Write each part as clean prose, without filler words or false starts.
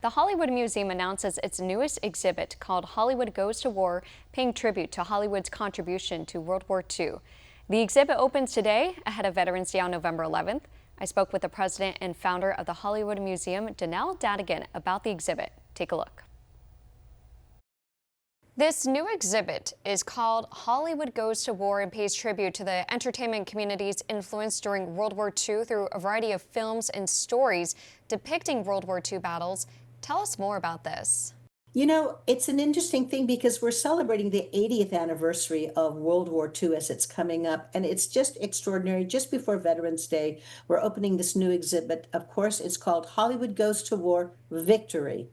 The Hollywood Museum announces its newest exhibit called Hollywood Goes to War, paying tribute to Hollywood's contribution to World War II. The exhibit opens today ahead of Veterans Day on November 11th. I spoke with the president and founder of the Hollywood Museum, Donelle Dadigan, about the exhibit. Take a look. This new exhibit is called Hollywood Goes to War and pays tribute to the entertainment community's influence during World War II through a variety of films and stories depicting World War II battles. Tell us more about this. You know, it's an interesting thing because we're celebrating the 80th anniversary of World War II as it's coming up, and it's just extraordinary. Just before Veterans Day, we're opening this new exhibit. Of course, it's called Hollywood Goes to War Victory.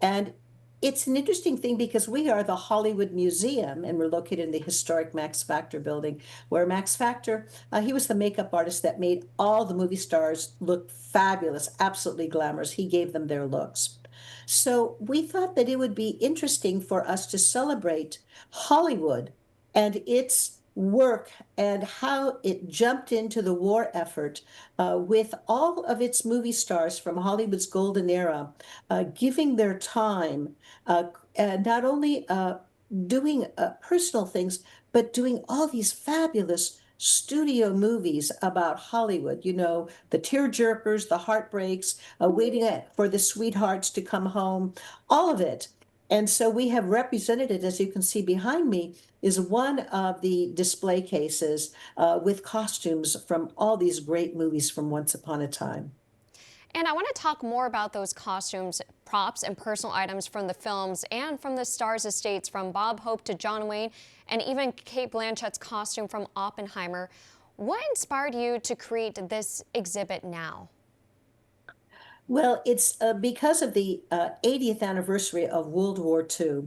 And it's an interesting thing because we are the Hollywood Museum, and we're located in the historic Max Factor building, where Max Factor, he was the makeup artist that made all the movie stars look fabulous, absolutely glamorous. He gave them their looks. So we thought that it would be interesting for us to celebrate Hollywood and its work and how it jumped into the war effort with all of its movie stars from Hollywood's golden era, giving their time, and not only doing personal things, but doing all these fabulous studio movies about Hollywood, you know, the tearjerkers, the heartbreaks, waiting for the sweethearts to come home, all of it. And so we have represented it, as you can see behind me, is one of the display cases with costumes from all these great movies from Once Upon a Time. And I want to talk more about those costumes, props, and personal items from the films and from the stars' estates, from Bob Hope to John Wayne, and even Cate Blanchett's costume from Oppenheimer. What inspired you to create this exhibit now? Well, it's because of the 80th anniversary of World War II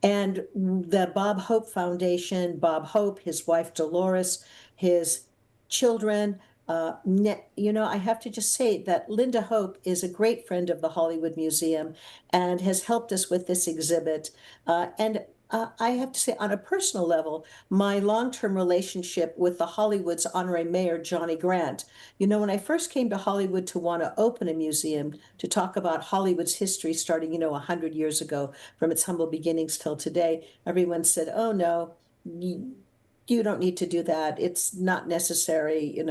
and the Bob Hope Foundation, Bob Hope, his wife Dolores, his children. You know, I have to just say that Linda Hope is a great friend of the Hollywood Museum and has helped us with this exhibit. I have to say, on a personal level, my long-term relationship with the Hollywood's honorary mayor, Johnny Grant. You know, when I first came to Hollywood to want to open a museum to talk about Hollywood's history starting, 100 years ago, from its humble beginnings till today, everyone said, oh, no, you don't need to do that. It's not necessary.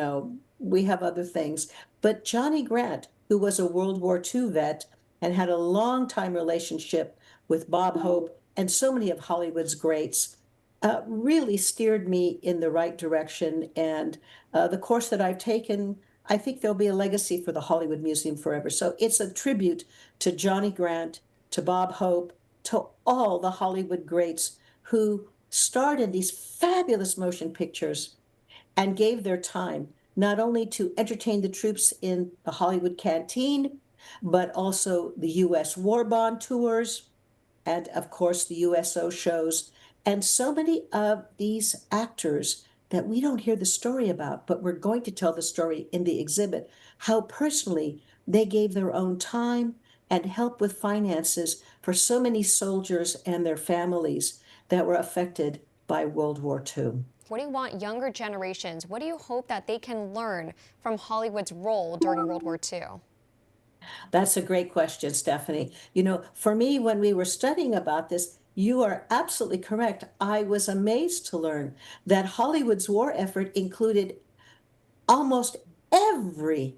We have other things. But Johnny Grant, who was a World War II vet and had a long time relationship with Bob Hope and so many of Hollywood's greats, really steered me in the right direction. And the course that I've taken, I think there'll be a legacy for the Hollywood Museum forever. So it's a tribute to Johnny Grant, to Bob Hope, to all the Hollywood greats who starred in these fabulous motion pictures and gave their time not only to entertain the troops in the Hollywood canteen, but also the U.S. war bond tours, and of course the USO shows, and so many of these actors that we don't hear the story about, but we're going to tell the story in the exhibit, how personally they gave their own time and help with finances for so many soldiers and their families that were affected by World War II. What do you want younger generations, what do you hope that they can learn from Hollywood's role during World War II? That's a great question, Stephanie. For me, when we were studying about this, you are absolutely correct. I was amazed to learn that Hollywood's war effort included almost every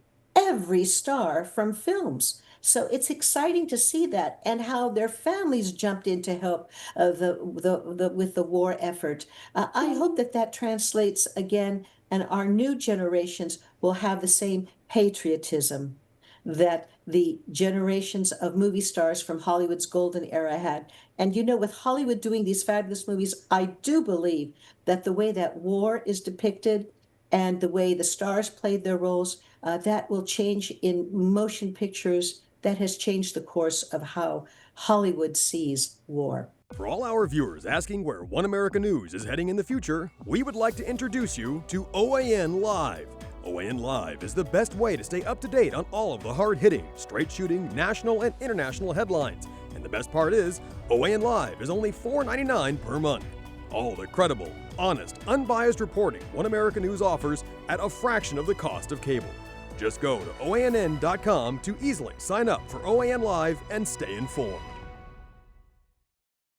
star from films. So it's exciting to see that and how their families jumped in to help with the war effort. I hope that translates again, and our new generations will have the same patriotism that the generations of movie stars from Hollywood's golden era had. And with Hollywood doing these fabulous movies, I do believe that the way that war is depicted and the way the stars played their roles, that will change in motion pictures. That has changed the course of how Hollywood sees war. For all our viewers asking where One America News is heading in the future, we would like to introduce you to OAN Live. OAN Live is the best way to stay up to date on all of the hard-hitting, straight-shooting, national and international headlines. And the best part is, OAN Live is only $4.99 per month. All the credible, honest, unbiased reporting One America News offers at a fraction of the cost of cable. Just go to OANN.com to easily sign up for OAN Live and stay informed.